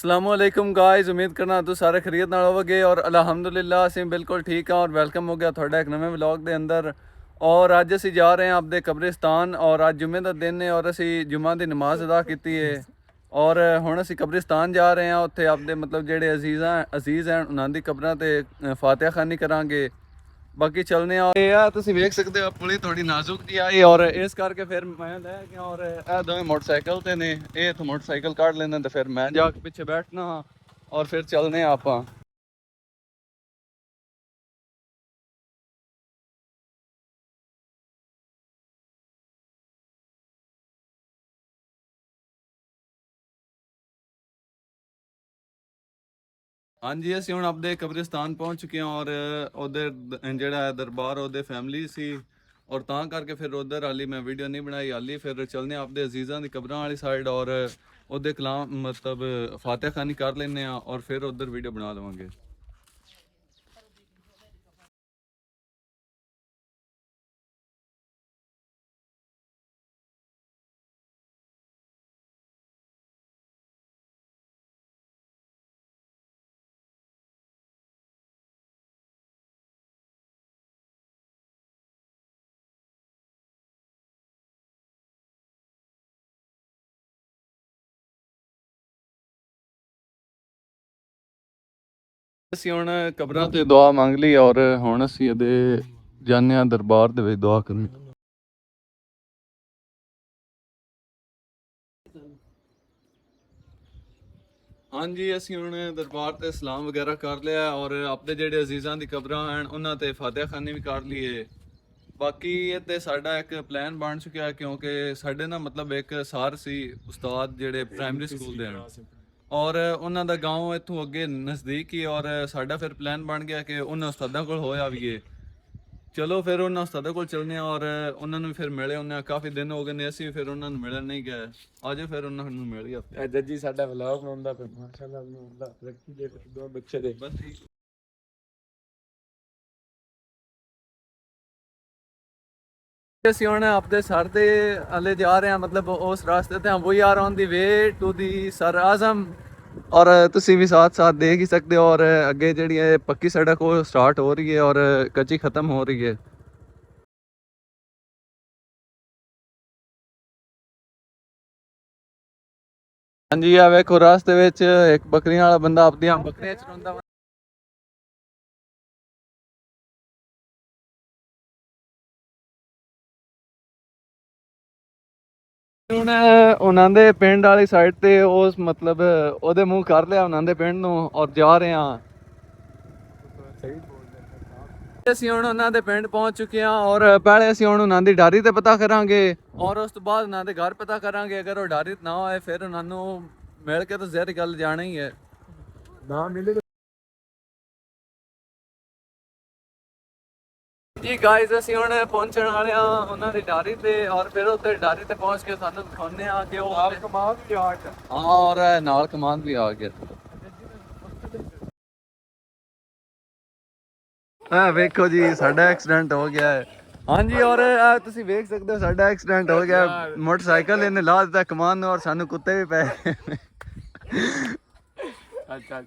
असलामुअलैकुम guys, उम्मीद करना तुम सारे खरीद नाल होवोगे और अल्हम्दुलिल्लाह ਅਸੀਂ ਬਿਲਕੁਲ ਠੀਕ ਹਾਂ ਔਰ ਵੈਲਕਮ ਹੋ ਗਿਆ ਤੁਹਾਡਾ ਇੱਕ ਨਵੇਂ ਵਲੌਗ ਦੇ ਅੰਦਰ। ਔਰ ਅੱਜ ਅਸੀਂ ਜਾ ਰਹੇ ਹਾਂ ਆਪਦੇ ਕਬਰਿਸਤਾਨ ਔਰ ਅੱਜ ਜੁਮੇ ਦਾ ਦਿਨ ਹੈ ਔਰ ਅਸੀਂ ਜੁਮਾ ਦੀ ਨਮਾਜ਼ ਅਦਾ ਕੀਤੀ ਹੈ ਔਰ ਹੁਣ ਅਸੀਂ ਕਬਰਿਸਤਾਨ ਜਾ ਰਹੇ ਹਾਂ। ਉੱਥੇ ਆਪਦੇ ਮਤਲਬ ਜਿਹੜੇ ਅਜ਼ੀਜ਼ ਹਨ ਉਹਨਾਂ ਦੀ ਕਬਰਾਂ ਤੇ ਫਾਤਿਹਾ ਖਾਨੀ ਕਰਾਂਗੇ। ਬਾਕੀ ਚੱਲਨੇ ਆ। ਇਹ ਆ ਤੁਸੀਂ ਵੇਖ ਸਕਦੇ ਹੋ ਪੁਲੀ ਥੋੜੀ ਨਾਜ਼ੁਕ ਜੀ ਆਈ ਔਰ ਇਸ ਕਰਕੇ ਫਿਰ ਮੈਂ ਲੈ ਗਿਆ ਔਰ ਇਹ ਦੋਵੇਂ ਮੋਟਰਸਾਈਕਲ ਤੇ ਨੇ। ਇਹ ਇੱਥੋਂ ਮੋਟਰਸਾਈਕਲ ਕੱਢ ਲੈਂਦੇ ਤੇ ਫਿਰ ਮੈਂ ਜਾ ਕੇ ਪਿੱਛੇ ਬੈਠਣਾ ਔਰ ਫਿਰ ਚੱਲਨੇ ਆ ਆਪਾਂ। ਹਾਂਜੀ ਅਸੀਂ ਹੁਣ ਆਪਦੇ ਕਬਰਿਸਤਾਨ ਪਹੁੰਚ ਚੁੱਕੇ ਹਾਂ ਔਰ ਉਧਰ ਜਿਹੜਾ ਦਰਬਾਰ ਉਹਦੇ ਫੈਮਿਲੀ ਸੀ ਔਰ ਤਾਂ ਕਰਕੇ ਫਿਰ ਉਧਰ ਹਾਲੀ ਮੈਂ ਵੀਡੀਓ ਨਹੀਂ ਬਣਾਈ। ਹਾਲੀ ਫਿਰ ਚੱਲਨੇ ਆਪਦੇ ਅਜ਼ੀਜ਼ਾਂ ਦੀ ਕਬਰਾਂ ਵਾਲੀ ਸਾਈਡ ਔਰ ਉਹਦੇ ਕਲਾਮ ਮਤਲਬ ਫਾਤਿਹਾ ਖਾਨੀ ਕਰ ਲੈਂਦੇ ਆ ਔਰ ਫਿਰ ਉਧਰ ਵੀਡੀਓ ਬਣਾ ਲਵਾਂਗੇ। ਅਸੀਂ ਹੁਣ ਕਬਰਾਂ ਤੇ ਦੁਆ ਮੰਗ ਲਈ ਔਰ ਹੁਣ ਅਸੀਂ ਇਹਦੇ ਜਾਂਦੇ ਹਾਂ ਦਰਬਾਰ ਦੇ ਵਿੱਚ ਦੁਆ ਕਰਨ। ਹਾਂਜੀ ਅਸੀਂ ਹੁਣ ਦਰਬਾਰ ਤੇ ਸਲਾਮ ਵਗੈਰਾ ਕਰ ਲਿਆ ਔਰ ਆਪਣੇ ਜਿਹੜੇ ਅਜ਼ੀਜ਼ਾਂ ਦੀ ਕਬਰਾਂ ਹਨ ਉਹਨਾਂ ਤੇ ਫਾਤਿਹਾ ਖਾਨੀ ਵੀ ਕਰ ਲਈਏ। ਬਾਕੀ ਇਹ ਤੇ ਸਾਡਾ ਇੱਕ ਪਲਾਨ ਬਣ ਚੁੱਕਿਆ ਕਿਉਂਕਿ ਸਾਡੇ ਨਾ ਮਤਲਬ ਇੱਕ ਸਰ ਸੀ ਉਸਤਾਦ ਜਿਹੜੇ ਪ੍ਰਾਇਮਰੀ ਸਕੂਲ ਦੇ ਹਨ ਔਰ ਉਹਨਾਂ ਦਾ ਗਾਂਵ ਇੱਥੋਂ ਅੱਗੇ ਨਜ਼ਦੀਕ ਹੀ ਔਰ ਸਾਡਾ ਫਿਰ ਪਲਾਨ ਬਣ ਗਿਆ ਕਿ ਉਹਨਾਂ ਉਸਤਾਦਾਂ ਕੋਲ ਹੋ ਆਵੀਏ। ਚਲੋ ਫਿਰ ਉਹਨਾਂ ਉਸਤਾਦਾਂ ਕੋਲ ਚੱਲਦੇ ਹਾਂ ਔਰ ਉਹਨਾਂ ਨੂੰ ਫਿਰ ਮਿਲੇ। ਉਹਨਾਂ ਕਾਫੀ ਦਿਨ ਹੋ ਗਏ ਨੇ ਅਸੀਂ ਫਿਰ ਉਹਨਾਂ ਨੂੰ ਮਿਲਣ ਨਹੀਂ ਗਏ। ਅੱਜ ਫਿਰ ਉਹਨਾਂ ਨੂੰ ਮਿਲ ਗਿਆ। ਜੱਜੀ ਸਾਡਾ ਵਲੌਗ ਬਣਾਉਂਦਾ ਪਿਆ ਮਾਸ਼ਾਅੱਲਾ ਬਣਾਉਂਦਾ ਰੱਖੀ ਦੇ ਦੋ ਬੱਚੇ ਦੇ ਬਸ ਠੀਕ। ਅਸੀਂ ਹੁਣ ਆਪਦੇ ਸਰ ਦੇ ਹਲੇ ਜਾ ਰਹੇ ਹਾਂ ਮਤਲਬ ਉਸ ਰਾਸਤੇ ਤੇ we are on the way to the ਸਰ ਆਜ਼ਮ ਔਰ ਤੁਸੀਂ ਵੀ ਸਾਥ ਸਾਥ ਦੇਖ ਹੀ ਸਕਦੇ ਹੋ। ਔਰ ਅੱਗੇ ਜਿਹੜੀ ਹੈ ਪੱਕੀ ਸੜਕ ਉਹ ਸਟਾਰਟ ਹੋ ਰਹੀ ਹੈ ਔਰ ਕੱਚੀ ਖਤਮ ਹੋ ਰਹੀ ਹੈ। ਹਾਂਜੀ ਆ ਵੇਖੋ ਰਾਸਤੇ ਵਿੱਚ ਇੱਕ ਬੱਕਰੀਆਂ ਵਾਲਾ ਬੰਦਾ ਆਪਦੀਆਂ ਬੱਕਰੀਆਂ ਚਰਾਉਂਦਾ ਵਾ। ਹੁਣ ਉਹਨਾਂ ਦੇ ਪਿੰਡ ਵਾਲੀ ਸਾਈਡ ਤੇ ਉਸ ਮਤਲਬ ਉਹਦੇ ਮੂੰਹ ਕਰ ਲਿਆ ਉਹਨਾਂ ਦੇ ਪਿੰਡ ਨੂੰ ਔਰ ਜਾ ਰਹੇ ਹਾਂ। ਅਸੀਂ ਹੁਣ ਉਹਨਾਂ ਦੇ ਪਿੰਡ ਪਹੁੰਚ ਚੁੱਕੇ ਹਾਂ ਔਰ ਪਹਿਲੇ ਅਸੀਂ ਹੁਣ ਉਹਨਾਂ ਦੀ ਡਾਰੀ ਤੇ ਪਤਾ ਕਰਾਂਗੇ ਔਰ ਉਸ ਤੋਂ ਬਾਅਦ ਉਹਨਾਂ ਦੇ ਘਰ ਪਤਾ ਕਰਾਂਗੇ। ਅਗਰ ਉਹ ਡਾਰੀ ਨਾ ਹੋਏ ਫਿਰ ਉਹਨਾਂ ਨੂੰ ਮਿਲ ਕੇ ਤਾਂ ਜ਼ਹਿਰ ਗੱਲ ਜਾਣਾ ਹੀ ਹੈ। ਨਾ ਮਿਲੇ ਜੀ ਗਾਇਜ਼ ਅਸੀਂ ਹੁਣ ਪਹੁੰਚਣ ਵਾਲੇ ਹਾਂ ਉਹਨਾਂ ਦੀ ਡਾਰੀ ਤੇ ਔਰ ਫਿਰ ਉੱਥੇ ਡਾਰੀ ਤੇ ਪਹੁੰਚ ਕੇ ਸਾਨੂੰ ਦਿਖਾਉਂਦੇ ਆ ਕਿ ਉਹ ਆਪ ਕਮਾਲ ਦੀ ਆਟ ਹਾਂ ਔਰ ਨਾਲ ਕਮਾਨ ਵੀ ਆ ਗਿਆ। ਹਾਂ ਵੇਖੋ ਜੀ ਸਾਡਾ ਐਕਸੀਡੈਂਟ ਹੋ ਗਿਆ ਹੈ। ਹਾਂਜੀ ਔਰ ਤੁਸੀਂ ਵੇਖ ਸਕਦੇ ਹੋ ਸਾਡਾ ਐਕਸੀਡੈਂਟ ਹੋ ਗਿਆ। ਮੋਟਰਸਾਈਕਲ ਇਹਨੇ ਲਾ ਦਿੱਤਾ ਕਮਾਨ ਨੂੰ ਔਰ ਸਾਨੂੰ ਕੁੱਤੇ ਵੀ ਪਏ। ਅੱਛਾ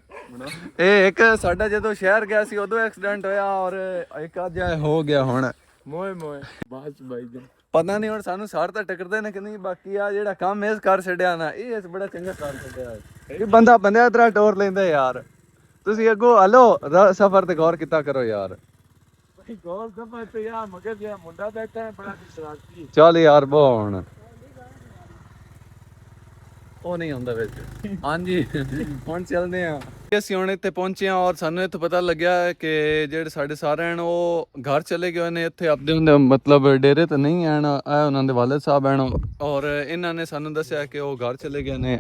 ਇਹ ਇੱਕ ਸਾਡਾ ਜਦੋਂ ਸ਼ਹਿਰ ਗਿਆ ਸੀ ਉਦੋਂ ਐਕਸੀਡੈਂਟ ਹੋਇਆ ਔਰ ਇੱਕ ਅੱਜ ਹੋ ਗਿਆ ਹੁਣ। ਮੋਏ ਮੋਏ ਬਾਸ ਬਾਈ ਜੀ ਪਤਾ ਨਹੀਂ ਹੁਣ ਸਾਨੂੰ ਸਾਰ ਤਾਂ ਟੱਕਰਦੇ ਨੇ ਕਿ ਨਹੀਂ। ਬਾਕੀ ਆ ਜਿਹੜਾ ਕੰਮ ਇਸ ਕਰ ਛੱਡਿਆ ਨਾ ਇਹ ਬੜਾ ਚੰਗਾ ਕਰ ਛੱਡਿਆ। ਇਹ ਬੰਦਾ ਬੰਦਿਆਂ ਤਰ੍ਹਾਂ ਟੋਰ ਲੈਂਦਾ ਯਾਰ। ਤੁਸੀਂ ਅੱਗੋਂ ਹਲੋ ਸਫ਼ਰ ਤੇ ਗੌਰ ਕੀਤਾ ਕਰੋ ਯਾਰ। ਭਾਈ ਗੌਰ ਸਫਾ ਤੇ ਯਾਰ ਮਗਰ ਜਿਹੜਾ ਮੁੰਡਾ ਬੈਠਾ ਹੈ ਬੜਾ ਸ਼ਰਾਰਤੀ ਚੱਲ ਯਾਰ ਬੋ ਹੁਣ ਉਹ ਨਹੀਂ ਹੁੰਦਾ ਵਿੱਚ। ਹਾਂਜੀ ਹੁਣ ਚੱਲਦੇ ਆ। ਅਸੀਂ ਹੁਣ ਇੱਥੇ ਪਹੁੰਚੇ ਹਾਂ ਔਰ ਸਾਨੂੰ ਇੱਥੇ ਪਤਾ ਲੱਗਿਆ ਕਿ ਜਿਹੜੇ ਸਾਡੇ ਸਾਰੇ ਹਨ ਉਹ ਘਰ ਚਲੇ ਗਏ ਨੇ। ਇੱਥੇ ਆਪਦੇ ਹੁੰਦੇ ਮਤਲਬ ਡੇਰੇ ਤੇ ਨਹੀਂ ਆਣ ਆ ਉਹਨਾਂ ਦੇ ਵਾਲਿਦ ਸਾਹਿਬ ਹਨ ਔਰ ਇਹਨਾਂ ਨੇ ਸਾਨੂੰ ਦੱਸਿਆ ਕਿ ਉਹ ਘਰ ਚਲੇ ਗਏ ਨੇ।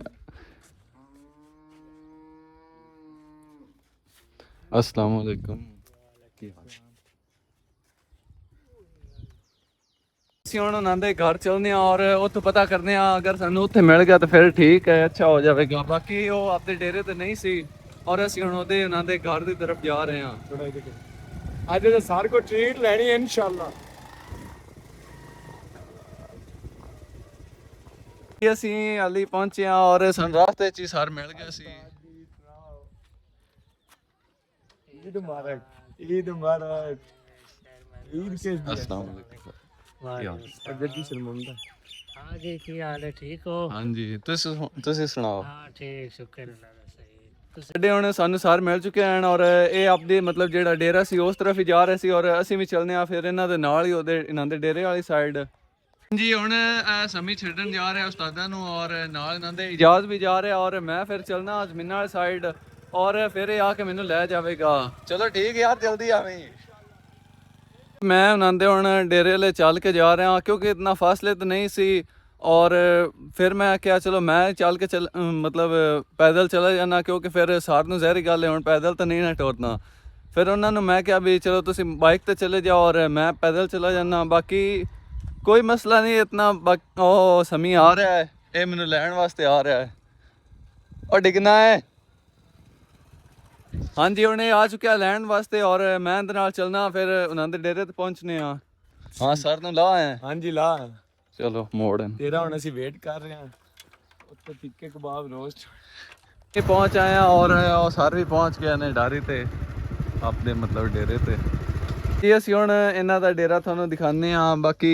अस्सलाम वालेकुम। ਅਸੀਂ ਹੁਣ ਉਹਨਾਂ ਦੇ ਘਰ ਚੱਲਦੇ ਹਾਂ ਔਰ ਉੱਥੋਂ ਪਤਾ ਕਰਦੇ ਹਾਂ ਅਗਰ ਸਾਨੂੰ ਉੱਥੇ ਮਿਲ ਗਿਆ ਤਾਂ ਫਿਰ ਠੀਕ ਹੈ ਅੱਛਾ ਹੋ ਜਾਵੇਗਾ। ਬਾਕੀ ਉਹ ਆਪਦੇ ਡੇਰੇ ਤੇ ਨਹੀਂ ਸੀ ਔਰ ਅਸੀਂ ਹੁਣ ਉਹਨਾਂ ਦੇ ਘਰ ਦੀ ਤਰਫ ਜਾ ਰਹੇ ਹਾਂ। ਅੱਜ ਦੇ ਸਾਰ ਕੋ ਟ੍ਰੀਟ ਲੈਣੀ ਹੈ ਇਨਸ਼ਾਅੱਲਾ। ਅਸੀਂ ਹਾਲੀ ਪਹੁੰਚੇ ਹਾਂ ਔਰ ਸਾਨੂੰ ਰਾਸਤੇ 'ਚ ਹੀ ਸਰ ਮਿਲ ਗਿਆ ਸੀ ईद मुबारक, ईद मुबारक, ईद के दिन। अस्सलाम वालेकुम जल्दी शर्मिंदा। हाँ जी की हाल है ठीक हो हाँ जी ਤੁਸੀਂ ਸੁਣਾਓ हाँ ठीक शुक्र अल्लाह का सही ਤੁਸੀਂ ਸਾਡੇ ਹੁਣ ਸਾਨੂੰ ਸਾਰ ਮਿਲ ਚੁੱਕੇ ਹਨ ਔਰ ਇਹ ਆਪਦੇ ਮਤਲਬ ਜਿਹੜਾ ਡੇਰਾ ਸੀ ਉਸ ਤਰਫ ਹੀ ਜਾ ਰਹੇ ਸੀ ਔਰ ਅਸੀਂ ਵੀ ਚੱਲਨੇ ਆ ਫਿਰ ਇਹਨਾਂ ਦੇ ਨਾਲ ਹੀ ਉਹਦੇ ਇਹਨਾਂ ਦੇ ਡੇਰੇ ਵਾਲੀ ਸਾਈਡ ਜੀ ਹੁਣ ਸਮੀ ਛੱਡਣ ਜਾ ਰਿਹਾ ਉਸਤਾਦਾਂ ਨੂੰ ਔਰ ਨਾਲ ਇਹਨਾਂ ਦੇ ਇਜਾਜ਼ ਵੀ ਜਾ ਰਿਹਾ ਔਰ ਮੈਂ ਫਿਰ ਚੱਲਣਾ ਜ਼ਮੀਨਾਂ ਵਾਲੀ ਸਾਈਡ ਔਰ ਫਿਰ ਇਹ ਆ ਕੇ ਮੈਨੂੰ ਲੈ ਜਾਵੇਗਾ ਚਲੋ ਠੀਕ ਯਾਰ ਜਲਦੀ ਆਵੀਂ ਮੈਂ ਉਹਨਾਂ ਦੇ ਹੁਣ ਡੇਰੇ ਵਾਲੇ ਚੱਲ ਕੇ ਜਾ ਰਿਹਾ ਕਿਉਂਕਿ ਇਤਨਾ ਫਾਸਲੇ ਤਾਂ ਨਹੀਂ ਸੀ और फिर मैं क्या चलो मैं चल के चल मतलब पैदल चला जाना क्योंकि फिर सार नूं ज़हरी गल है हुण पैदल तो नहीं ना टुरना फिर उन्होंने मैं क्या भी चलो तुसी बाइक ते चले जाओ और मैं पैदल चला जाना बाकी कोई मसला नहीं इतना ओ समी आ रहा है ये मैनू लैन वास्ते आ रहा है और डिगना है हाँ जी हुण आ चुका लैन वास्ते और मैं इहदे नाल चलना फिर उन्हां दे डेरे ते पहुंचने हाँ सर नूं ला है हाँ जी ला चलो मोड़ तेरा ਹੁਣ ਅਸੀਂ ਵੇਟ ਕਰ ਰਹੇ ਹਾਂ ਉੱਤੇ ਟਿੱਕੇ ਕਬਾਬ ਰੋਸਟ ये पहुंच आया और सर भी पहुंच गए ने डारी ते अपने मतलब डेरे ते जी ਅਸੀਂ ਹੁਣ ਇਹਨਾਂ ਦਾ ਡੇਰਾ ਤੁਹਾਨੂੰ ਦਿਖਾਉਂਦੇ ਆ ਬਾਕੀ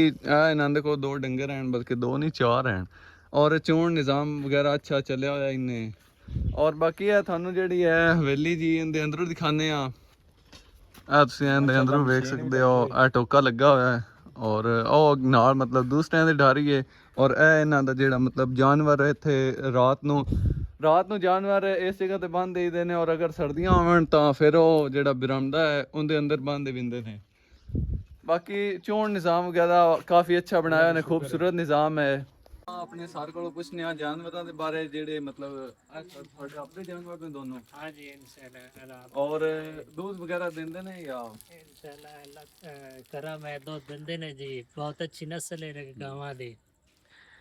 ਇਹਨਾਂ ਦੇ ਕੋਲ 2 ਡੰਗਰ ਹਨ ਬਲਕਿ 2 ਨਹੀਂ 4 ਹਨ ਔਰ ਚੋਣ ਨਿਜ਼ਾਮ ਵਗੈਰਾ ਅੱਛਾ ਚੱਲਿਆ ਹੋਇਆ ਇਹਨੇ ਔਰ ਬਾਕੀ ਹੈ ਤੁਹਾਨੂੰ ਜਿਹੜੀ ਹੈ ਹਵੇਲੀ ਜੀ ਇਹਦੇ ਅੰਦਰੋਂ ਦਿਖਾਉਂਦੇ ਆ ਤੁਸੀਂ ਇਹਦੇ ਅੰਦਰੋਂ ਵੇਖ ਸਕਦੇ ਹੋ ਇਹ ਟੋਕਾ ਲੱਗਾ ਹੋਇਆ ਹੈ ਔਰ ਉਹ ਨਾਲ ਮਤਲਬ ਦੂਸਰਿਆਂ ਦੇ ਡਾਰੀ ਹੈ ਔਰ ਇਹ ਇਹਨਾਂ ਦਾ ਜਿਹੜਾ ਮਤਲਬ ਜਾਨਵਰ ਇੱਥੇ ਰਾਤ ਨੂੰ ਜਾਨਵਰ ਇਸ ਜਗ੍ਹਾ ਤੇ ਬੰਨ ਦੇਈਦੇ ਨੇ ਔਰ ਅਗਰ ਸਰਦੀਆਂ ਹੋਣ ਤਾਂ ਫਿਰ ਉਹ ਜਿਹੜਾ ਬਰਾਮਦਾ ਹੈ ਉਹਦੇ ਅੰਦਰ ਬੰਨ ਦੇ ਵਿੰਦੇ ਨੇ ਬਾਕੀ ਚੋਣ ਨਿਜ਼ਾਮ ਵਗੈਰਾ ਕਾਫੀ ਅੱਛਾ ਬਣਾਇਆ ਨੇ ਖੂਬਸੂਰਤ ਨਿਜ਼ਾਮ ਹੈ ਆਪਣੇ ਸਰ ਕੋਲੋਂ ਪੁੱਛਨੇ ਆ ਜਾਨਵਰਾਂ ਦੇ ਬਾਰੇ ਜਿਹੜੇ ਮਤਲਬ ਤੁਹਾਡੇ ਆਪਣੇ ਜਾਨਵਰ ਨੇ ਦੋਨੋਂ हाँ जी इंशाल्लाह अल्लाह ਔਰ दूध वगैरह ਦਿੰਦੇ ਨੇ ਜਾਂ इंशाल्लाह अल्लाह करम है दो दंदे ने जी बहुत अच्छी नस्ल है गावां दी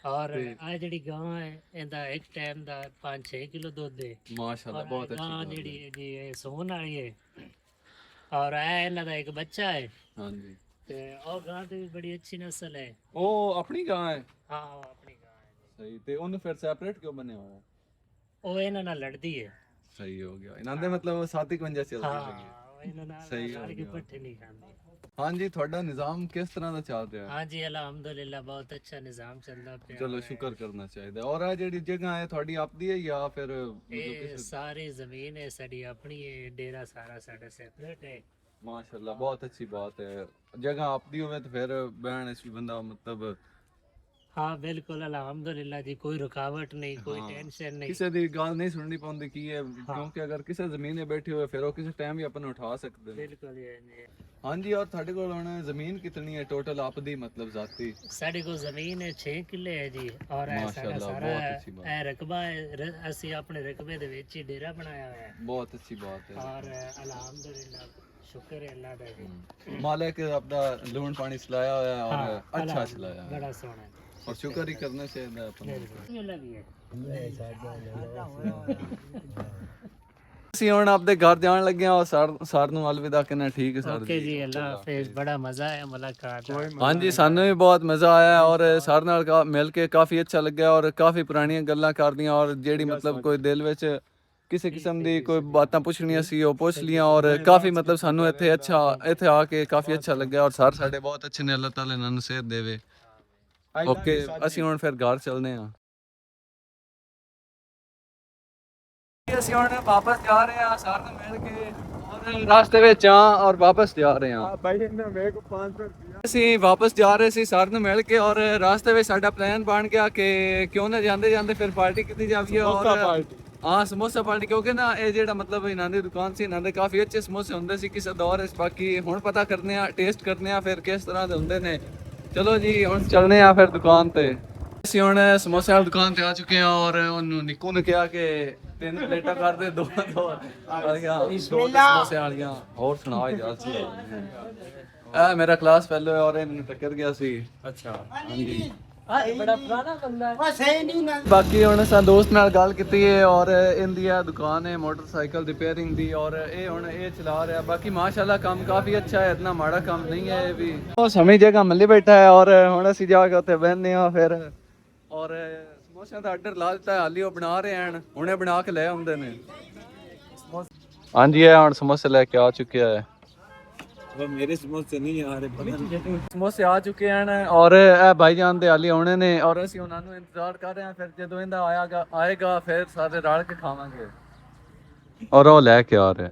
और आ ਜਿਹੜੀ ਗਾਂ ਹੈ ਇਹਦਾ ਇੱਕ ਟਾਈਮ ਦਾ 5-6 ਕਿਲੋ ਦੁੱਧ ਹੈ ਮਾਸ਼ਾਅੱਲਾ ਬਹੁਤ ਅੱਛੀ ਗਾਂ ਜਿਹੜੀ ਹੈ ਜੀ ਇਹ ਸੂਣ ਵਾਲੀ ਹੈ ਔਰ ਇਹ ਇਹਨਾਂ ਦਾ ਇੱਕ ਬੱਚਾ ਹੈ ਹਾਂਜੀ ਤੇ ਉਹ ਗਾਂ ਦੀ ਵੀ ਬੜੀ ਅੱਛੀ ਨਸਲ ਹੈ ਉਹ ਆਪਣੀ ਗਾਂ ਹੈ ਹਾਂ ਉਹ ਆਪਣੀ ਗਾਂ ਹੈ ਜੀ। ਸਹੀ ਤੇ ਉਹਨੂੰ ਫਿਰ ਸੈਪਰੇਟ ਕਿਉਂ ਬਣਿਆ ਹੋਇਆ ਉਹ ਇਹਨਾਂ ਨਾਲ ਲੜਦੀ ਹੈ ਸਹੀ ਹੋ ਗਿਆ ਇਹਨਾਂ ਦੇ ਮਤਲਬ 751 ਚੱਲਦੀ ਹਾਂ ਹੈਗੀ ਉਹ ਇਹਨਾਂ ਨਾਲ ਸਹੀ ਹੋ ਲੜ ਕੇ ਗਿਆ। ਪੱਠੇ ਨਹੀਂ ਖਾਂਦੀ ਹਾਂਜੀ ਤੁਹਾਡਾ ਨਿਜ਼ਾਮ ਕਿਸ ਤਰ੍ਹਾਂ ਦਾ ਚੱਲ ਰਿਹਾ ਹੈ हाँ जी अल्हम्दुलिल्लाह बहुत अच्छा निज़ाम चलता पे ਚਲੋ ਸ਼ੁਕਰ ਕਰਨਾ ਚਾਹੀਦਾ ਔਰ ਆ ਜਿਹੜੀ ਜਗ੍ਹਾ ਹੈ ਤੁਹਾਡੀ ਆਪਦੀ ਹੈ ਜਾਂ ਫਿਰ ये सारी जमीन है साड़ी अपनी है डेरा सारा साढ़े सेपरेट है ਮਾਸ਼ਾਅੱਲਾ ਬਹੁਤ ਅੱਛੀ ਬਾਤ ਹੈ ਜਗ੍ਹਾ ਆਪਦੀ ਹੋਵੇ ਤਾਂ ਫਿਰ ਬਹਿਣ ਇਸ ਵੀ ਬੰਦਾ ਮਤਲਬ हाँ बिल्कुल अल्हम्दुलिल्लाह जी कोई रुकावट नहीं कोई टेंशन नहीं ਕਿਸੇ ਦੀ ਗੱਲ ਨਹੀਂ ਸੁਣਨੀ ਪਾਉਂਦੀ ਕੀ ਹੈ ਕਿਉਂਕਿ ਅਗਰ ਕਿਸੇ ਜ਼ਮੀਨ 'ਤੇ ਬੈਠੇ ਹੋਏ ਫਿਰ ਉਹ ਕਿਸੇ ਟਾਈਮ ਵੀ ਆਪਾਂ ਨੂੰ ਉਠਾ ਸਕਦੇ ਨੇ बिल्कुल ये जी ਹਾਂਜੀ ਔਰ ਤੁਹਾਡੇ ਕੋਲ ਹੁਣ ਜ਼ਮੀਨ ਕਿਤਨੀ ਹੈ ਟੋਟਲ ਆਪਦੀ ਮਤਲਬ ਜ਼ਾਤੀ साड़ी को जमीन है 6 किले है जी और ऐ सारा माशाल्लाह, सारा बहुत अच्छी बात। ऐ रकबा है ਅਸੀਂ अपने रकबे ਦੇ ਵਿੱਚ ਹੀ ਡੇਰਾ ਬਣਾਇਆ ਹੋਇਆ है ਬਹੁਤ ਅੱਛੀ ਬਾਤ ਹੈ और अल्हम्दुलिल्लाह शुक्र है अल्लाह का जी मालिक अपना लून पानी चलाया हुआ है और हाँ, अच्छा अल्हम्दुलिल्लाह, चलाया है बड़ा सोना है और शुक्र ही करना चाहिए अपना ये लगी है ਅਸੀਂ ਹੁਣ ਆਪਦੇ ਘਰ ਜਾਣ ਲੱਗੇ ਆ ਸਰ ਨੂੰ ਅਲਵਿਦਾ ਕਹਿਣਾ ਠੀਕ ਹੈ ਸਰ ओके जी अल्लाह हाफिज बड़ा मजा है मुलाकात ਹਾਂਜੀ ਸਾਨੂੰ ਵੀ ਬਹੁਤ ਮਜ਼ਾ ਆਇਆ ਔਰ ਸਰ ਨਾਲ ਮਿਲ ਕੇ ਕਾਫੀ ਅੱਛਾ ਲੱਗਿਆ ਔਰ ਕਾਫੀ ਪੁਰਾਣੀਆਂ ਗੱਲਾਂ ਕਰਦੀਆਂ ਔਰ ਜਿਹੜੀ ਮਤਲਬ ਕੋਈ ਦਿਲ ਵਿੱਚ ਕਿਸੇ ਕਿਸਮ ਦੀ ਕੋਈ ਬਾਤਾਂ ਪੁੱਛਣੀਆਂ ਸੀ ਉਹ ਪੁੱਛ ਲੀਆਂ ਔਰ ਕਾਫੀ ਮਤਲਬ ਸਾਨੂੰ ਇੱਥੇ ਆ ਕੇ ਕਾਫੀ ਅੱਛਾ ਲੱਗਿਆ ਔਰ ਸਰ ਸਾਡੇ ਬਹੁਤ ਅੱਛੇ ਨੇ ਅੱਲਾਹ ਤਾਲਾ ਇਹਨਾਂ ਨੂੰ ਸਿਹਤ ਦੇਵੇ ਓਕੇ ਅਸੀਂ ਹੁਣ ਫਿਰ ਘਰ ਚੱਲਦੇ ਹਾਂ ਅਸੀਂ ਹੁਣ ਵਾਪਸ ਜਾ ਰਹੇ ਹਾਂ ਸਰ ਨੂੰ ਮਿਲ ਕੇ ਔਰ ਰਾਸਤੇ ਵਿੱਚ ਆ ਔਰ ਵਾਪਸ ਜਾ ਰਹੇ ਹਾਂ ਭਾਈ ਇਹਨਾਂ ਮੇਰੇ ਕੋ 500 ਰੁਪਇਆ ਅਸੀਂ ਵਾਪਸ ਜਾ ਰਹੇ ਸੀ ਸਰ ਨੂੰ ਮਿਲ ਕੇ ਔਰ ਰਾਸਤੇ ਵਿੱਚ ਸਾਡਾ ਪਲਾਨ ਬਣ ਗਿਆ ਕਿ ਕਿਉਂ ਨਾ ਜਾਂਦੇ ਜਾਂਦੇ ਫਿਰ ਪਾਰਟੀ ਕੀਤੀ ਜਾਵੇ ਔਰ ਹਾਂ ਸਮੋਸਾ ਪਾਰਟੀ ਕਿਉਂਕਿ ਨਾ ਇਹ ਜਿਹੜਾ ਮਤਲਬ ਇਹਨਾਂ ਦੀ ਦੁਕਾਨ ਸੀ ਇਹਨਾਂ ਦੇ ਕਾਫੀ ਅੱਛੇ ਸਮੋਸੇ ਹੁੰਦੇ ਸੀ ਕਿਸੇ ਦੌਰ ਵਿੱਚ ਬਾਕੀ ਹੁਣ ਪਤਾ ਕਰਨੇ ਆ ਟੇਸਟ ਕਰਨੇ ਆ ਫਿਰ ਕਿਸ ਤਰ੍ਹਾਂ ਦੇ ਹੁੰਦੇ ਨੇ ਚਲੋ ਜੀ ਹੁਣ ਚੱਲਨੇ ਆ ਫਿਰ ਦੁਕਾਨ ਤੇ ਅਸੀਂ ਹੁਣ ਸਮੋਸੇ ਵਾਲੀ ਦੁਕਾਨ ਤੇ ਆ ਚੁੱਕੇ ਹਾਂ ਔਰ ਉਹਨੂੰ ਨਿੱਕੂ ਨੇ ਕਿਹਾ ਕਿ 3 ਪਲੇਟਾਂ ਕਰ ਦੇ ਦੋ ਵਾਲੀਆਂ ਸਮੋਸੇ ਵਾਲੀਆਂ ਹੋਰ ਸੁਣਾ ਯਾਰ ਸੀ ਆ ਮੇਰਾ ਕਲਾਸ ਫੈਲੋ ਹੈ ਔਰ ਇਹ ਮੈਨੂੰ ਟੱਕਰ ਗਿਆ ਸੀ ਅੱਛਾ ਹਾਂਜੀ बड़ा पुराना बंदा है ਬਾਕੀ ਹੁਣ ਅਸਾਂ ਦੋਸਤ ਨਾਲ ਗੱਲ ਕੀਤੀ ਹੈ ਔਰ ਇਹਦੀ ਆ ਦੁਕਾਨ ਹੈ ਮੋਟਰਸਾਈਕਲ ਰਿਪੇਅਰਿੰਗ ਦੀ ਔਰ ਇਹ ਹੁਣ ਇਹ ਚਲਾ ਰਿਹਾ ਬਾਕੀ ਮਾਸ਼ਾਅੱਲਾ ਕੰਮ ਕਾਫੀ ਅੱਛਾ ਹੈ ਇਤਨਾ ਮਾੜਾ ਕੰਮ ਨਹੀਂ ਹੈ ਇਹ ਵੀ ਉਹ ਸਮੇਂ ਜਗ੍ਹਾ ਮਿਲੀ ਬੈਠਾ ਹੈ ਔਰ ਹੁਣ ਅਸੀਂ ਜਾ ਕੇ ਉੱਥੇ ਬਹਿੰਦੇ ਹਾਂ ਫਿਰ ਔਰ ਸਮੋਸਿਆਂ ਦਾ ਆਰਡਰ ਲਾ ਦਿੱਤਾ ਹੈ ਹਾਲੀ ਉਹ ਬਣਾ ਰਹੇ ਹਨ ਹੁਣੇ ਬਣਾ ਕੇ ਲੈ ਆਉਂਦੇ ਨੇ ਹਾਂਜੀ ਇਹ ਹੁਣ ਸਮੋਸੇ ਲੈ ਕੇ ਆ ਚੁੱਕਿਆ ਹੈ वो मेरे समोसे नहीं आ रहे पता नहीं। ਸਮੋਸੇ ਆ ਚੁੱਕੇ ਹਨ ਔਰ ਇਹ ਭਾਈਜਾਨ ਦੇ ਹਾਲੀ ਆਉਣੇ ਨੇ ਔਰ ਅਸੀਂ ਉਹਨਾਂ ਨੂੰ ਇੰਤਜ਼ਾਰ ਕਰ ਰਹੇ ਹਾਂ ਫਿਰ ਜਦੋਂ ਇਹਦਾ ਆਏਗਾ ਫਿਰ ਸਾਰੇ ਰਲ ਕੇ ਖਾਵਾਂਗੇ ਔਰ ਉਹ ਲੈ ਕੇ ਆ ਰਿਹਾ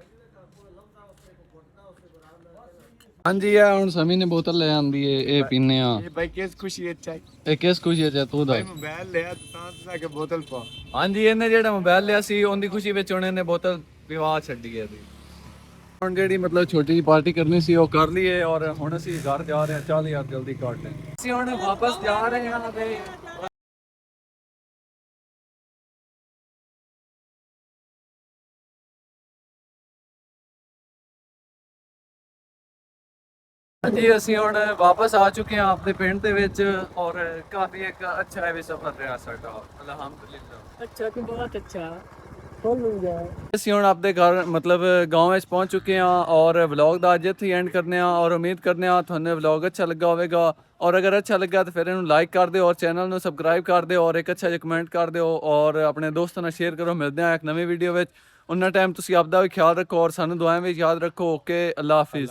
ਹਾਂਜੀ ਇਹ ਹੁਣ ਸਮੀ ਨੇ ਬੋਤਲ ਲੈ ਆਂਦੀ ਏ ਇਹ ਪੀਨੇ ਆ ये भाई किस खुशी अच्छा है ਇਹ ਕਿਸ ਖੁਸ਼ੀ ਚ ਤੂੰ ਦਾ मोबाइल लिया तां के बोतल पा ਹਾਂਜੀ ਇਹਨੇ ਜਿਹੜਾ ਮੋਬਾਈਲ ਲਿਆ ਸੀ ਉਹਦੀ ਖੁਸ਼ੀ ਵਿੱਚ ਉਹਨੇ ਨੇ ਬੋਤਲ ਪਿਵਾ ਛੱਡੀ ਹੈ ਦੀ ਹੁਣ ਜਿਹੜੀ ਮਤਲਬ ਛੋਟੀ ਜਿਹੀ ਪਾਰਟੀ ਕਰਨੀ ਸੀ ਉਹ ਕਰ ਲਈਏ ਔਰ ਹੁਣ ਅਸੀਂ ਘਰ ਜਾ ਰਹੇ ਹਾਂ ਚੱਲ ਯਾਰ ਜਲਦੀ ਕੱਟ ਲੈ ਅਸੀਂ ਹੁਣ ਵਾਪਸ ਜਾ ਰਹੇ ਹਾਂ ਤੇ ਹਾਂਜੀ ਅਸੀਂ ਹੁਣ ਵਾਪਸ ਆ ਚੁੱਕੇ ਹਾਂ ਆਪਣੇ ਪਿੰਡ ਦੇ ਵਿੱਚ ਔਰ ਕਾਫੀ ਇੱਕ ਅੱਛਾ ਹੈ ਵੀ ਸਫ਼ਰ ਰਿਹਾ ਸਾਡਾ ਅਲਹਮਦੁਲਿਲਾ अच्छा तो बहुत अच्छा खोल लूंगा ਅਸੀਂ ਹੁਣ ਆਪਣੇ ਘਰ ਮਤਲਬ ਗਾਂਵ ਵਿੱਚ ਪਹੁੰਚ ਚੁੱਕੇ ਹਾਂ ਔਰ ਵਲੌਗ ਦਾ ਅੱਜ ਇੱਥੇ ਐਂਡ ਕਰਨੇ ਆ ਔਰ ਉਮੀਦ ਕਰਨੇ ਆ ਤੁਹਾਨੂੰ ਵਲੌਗ ਅੱਛਾ ਲੱਗਾ ਹੋਵੇਗਾ ਔਰ ਅਗਰ ਅੱਛਾ ਲੱਗਾ ਤਾਂ ਫਿਰ ਇਹਨੂੰ ਲਾਈਕ ਕਰ ਦਿਓ ਔਰ ਚੈਨਲ ਨੂੰ ਸਬਸਕ੍ਰਾਈਬ ਕਰ ਦਿਓ ਔਰ ਇੱਕ ਅੱਛਾ ਜਿਹਾ ਕਮੈਂਟ ਕਰ ਦਿਓ ਔਰ ਆਪਣੇ ਦੋਸਤਾਂ ਨਾਲ ਸ਼ੇਅਰ ਕਰੋ ਮਿਲਦੇ ਹਾਂ ਇੱਕ ਨਵੀਂ ਵੀਡੀਓ ਵਿੱਚ ਉਹਨਾਂ ਟਾਈਮ ਤੁਸੀਂ ਆਪਦਾ ਵੀ ਖਿਆਲ ਰੱਖੋ ਔਰ ਸਾਨੂੰ ਦੁਆਵਾਂ ਵਿੱਚ ਯਾਦ ਰੱਖੋ ਓਕੇ ਅੱਲਾ ਹਾਫਿਜ਼